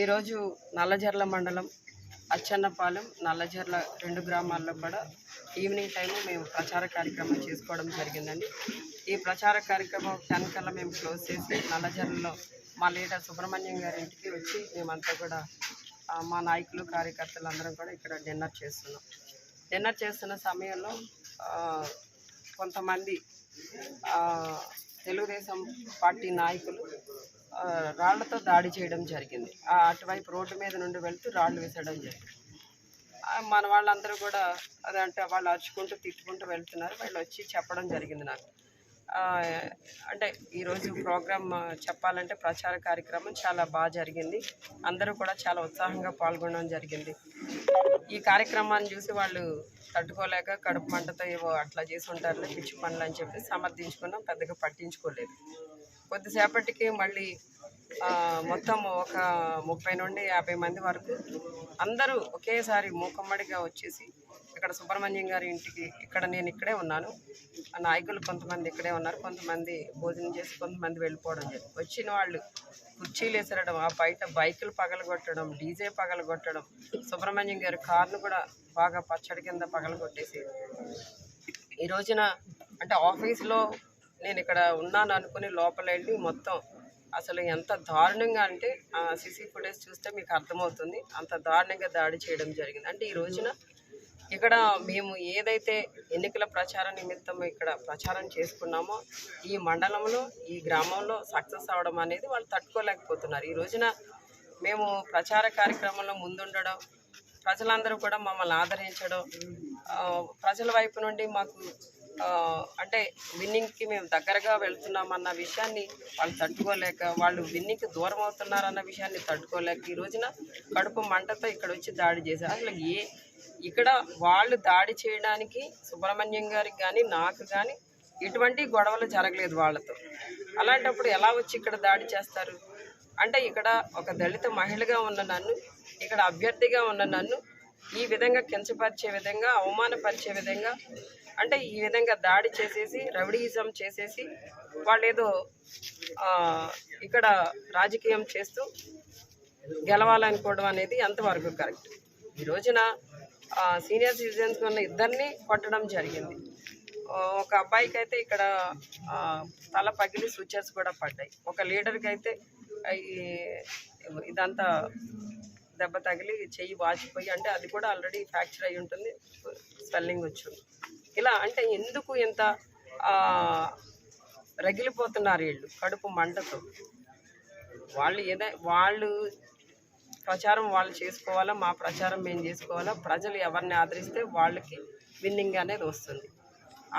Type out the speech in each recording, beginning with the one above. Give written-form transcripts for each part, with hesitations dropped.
ఈరోజు నల్లజర్ల మండలం అచ్చన్నపాలెం నల్లజర్ల 2 గ్రామాల్లో కూడా ఈవినింగ్ టైము మేము ప్రచార కార్యక్రమం చేసుకోవడం జరిగిందండి. ఈ ప్రచార కార్యక్రమం 10 కల్లా మేము క్లోజ్ చేసి నల్లజర్లలో మా లీడర్ సుబ్రహ్మణ్యం గారి ఇంటికి వచ్చి మేమంతా కూడా మా నాయకులు కార్యకర్తలు అందరం కూడా ఇక్కడ డిన్నర్ చేస్తున్న సమయంలో కొంతమంది తెలుగుదేశం పార్టీ నాయకులు రాళ్లతో దాడి చేయడం జరిగింది. అటువైపు రోడ్డు మీద నుండి వెళ్తూ రాళ్ళు వేసడం జరిగింది. మన వాళ్ళందరూ కూడా అదంటే వాళ్ళు అరుచుకుంటూ తిట్టుకుంటూ వెళ్తున్నారు. వాళ్ళు వచ్చి చెప్పడం జరిగింది నాకు. అంటే ఈరోజు ప్రోగ్రామ్ చెప్పాలంటే ప్రచార కార్యక్రమం చాలా బాగా జరిగింది. అందరూ కూడా చాలా ఉత్సాహంగా పాల్గొనడం జరిగింది. ఈ కార్యక్రమాన్ని చూసి వాళ్ళు తట్టుకోలేక కడుపు మంటతో ఏవో అట్లా చేసి ఉంటారులే పిచ్చి పనులు అని చెప్పి సమర్థించుకున్నాం, పెద్దగా పట్టించుకోలేదు. కొద్దిసేపటికి మళ్ళీ మొత్తం ఒక 30 నుండి 50 మంది వరకు అందరూ ఒకేసారి మూకమ్మడిగా వచ్చేసి ఇక్కడ సుబ్రహ్మణ్యం గారి ఇంటికి నేను ఇక్కడే ఉన్నాను, నాయకులు కొంతమంది ఇక్కడే ఉన్నారు, కొంతమంది భోజనం చేసి కొంతమంది వెళ్ళిపోవడం జరిగింది. వచ్చిన వాళ్ళు కుర్చీలు వేసరడం, ఆ బయట బైకులు పగలగొట్టడం, డీజే పగలగొట్టడం, సుబ్రహ్మణ్యం గారి కార్ను కూడా బాగా పచ్చడి కింద పగలగొట్టేసి ఈ రోజున అంటే ఆఫీస్లో నేను ఇక్కడ ఉన్నాను అనుకుని లోపల వెళ్ళి మొత్తం అసలు ఎంత దారుణంగా అంటే సీసీ ఫుటేజ్ చూస్తే మీకు అర్థమవుతుంది. అంత దారుణంగా దాడి చేయడం జరిగింది. అంటే ఈ రోజున ఇక్కడ మేము ఏదైతే ఎన్నికల ప్రచార నిమిత్తం ఇక్కడ ప్రచారం చేసుకున్నామో ఈ మండలంలో ఈ గ్రామంలో సక్సెస్ అవ్వడం అనేది వాళ్ళు తట్టుకోలేకపోతున్నారు. ఈ రోజున మేము ప్రచార కార్యక్రమంలో ముందుండడం, ప్రజలందరూ కూడా మమ్మల్ని ఆదరించడం, ప్రజల వైపు నుండి మాకు అంటే విన్నింగ్కి మేము దగ్గరగా వెళ్తున్నామన్న విషయాన్ని వాళ్ళు తట్టుకోలేక, వాళ్ళు విన్నింగ్కి దూరం అవుతున్నారన్న విషయాన్ని తట్టుకోలేక ఈ రోజున కడుపు మంటతో ఇక్కడ వచ్చి దాడి చేశారు. అసలు ఇక్కడ వాళ్ళు దాడి చేయడానికి సుబ్రహ్మణ్యం గారికి కానీ నాకు కానీ ఎటువంటి గొడవలు జరగలేదు వాళ్ళతో. అలాంటప్పుడు ఎలా వచ్చి ఇక్కడ దాడి చేస్తారు? అంటే ఇక్కడ ఒక దళిత మహిళగా ఉన్న నన్ను, ఇక్కడ అభ్యర్థిగా ఉన్న నన్ను ఈ విధంగా కించపరిచే విధంగా, అవమానపరిచే విధంగా, అంటే ఈ విధంగా దాడి చేసేసి రౌడీయిజం చేసేసి వాళ్ళు ఏదో ఇక్కడ రాజకీయం చేస్తూ గెలవాలనుకోవడం అనేది ఎంతవరకు కరెక్ట్? ఈ రోజున సీనియర్ సిటిజన్స్ ఉన్న ఇద్దరిని కొట్టడం జరిగింది. ఒక అబ్బాయికి అయితే ఇక్కడ తల పగిలి సూచర్స్ కూడా పడ్డాయి. ఒక లీడర్కి అయితే ఇదంతా దెబ్బ తగిలి చెయ్యి వాచిపోయి, అంటే అది కూడా ఆల్రెడీ ఫ్రాక్చర్ అయి ఉంటుంది, స్వెల్లింగ్ వచ్చింది. ఇలా అంటే ఎందుకు ఇంత రగిలిపోతున్నారు వీళ్ళు కడుపు మంటతో? వాళ్ళు ప్రచారం వాళ్ళు చేసుకోవాలా, మా ప్రచారం మేము చేసుకోవాలా, ప్రజలు ఎవరిని ఆదరిస్తే వాళ్ళకి విన్నింగ్ అనేది వస్తుంది.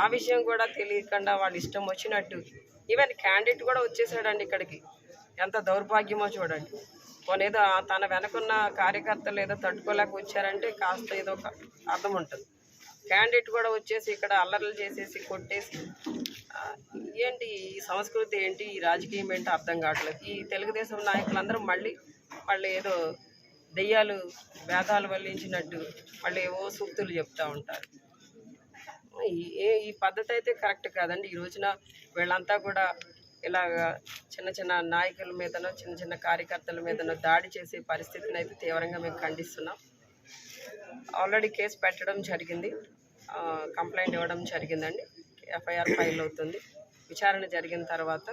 ఆ విషయం కూడా తెలియకుండా వాళ్ళు ఇష్టం వచ్చినట్టు ఈవెన్ క్యాండిడేట్ కూడా వచ్చేసాడండి ఇక్కడికి. ఎంత దౌర్భాగ్యమో చూడండి. కొనేదో తన వెనకున్న కార్యకర్తలు ఏదో తట్టుకోలేక వచ్చారంటే కాస్త ఏదో ఒక అర్థం ఉంటుంది. క్యాండిడేట్ కూడా వచ్చేసి ఇక్కడ అల్లర్లు చేసేసి కొట్టేసి ఏంటి ఈ సంస్కృతి ఏంటి, ఈ రాజకీయం ఏంటో అర్థం కావట్లేదు. ఈ తెలుగుదేశం నాయకులందరూ మళ్ళీ ఏదో దెయ్యాలు వేదాలు వల్లించినట్టు మళ్ళీ ఏవో సూక్తులు చెప్తూ ఉంటారు. ఈ పద్ధతి అయితే కరెక్ట్ కాదండి. ఈ రోజున వీళ్ళంతా కూడా ఇలాగ చిన్న నాయకుల మీదనో చిన్న కార్యకర్తల మీదనో దాడి చేసే పరిస్థితిని అయితే తీవ్రంగా మేము ఖండిస్తున్నాం. ఆల్రెడీ కేసు పెట్టడం జరిగింది, కంప్లైంట్ ఇవ్వడం జరిగిందండి. ఎఫ్ఐఆర్ ఫైల్ అవుతుంది. విచారణ జరిగిన తర్వాత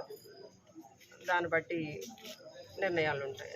దాన్ని బట్టి నిర్ణయాలు ఉంటాయి.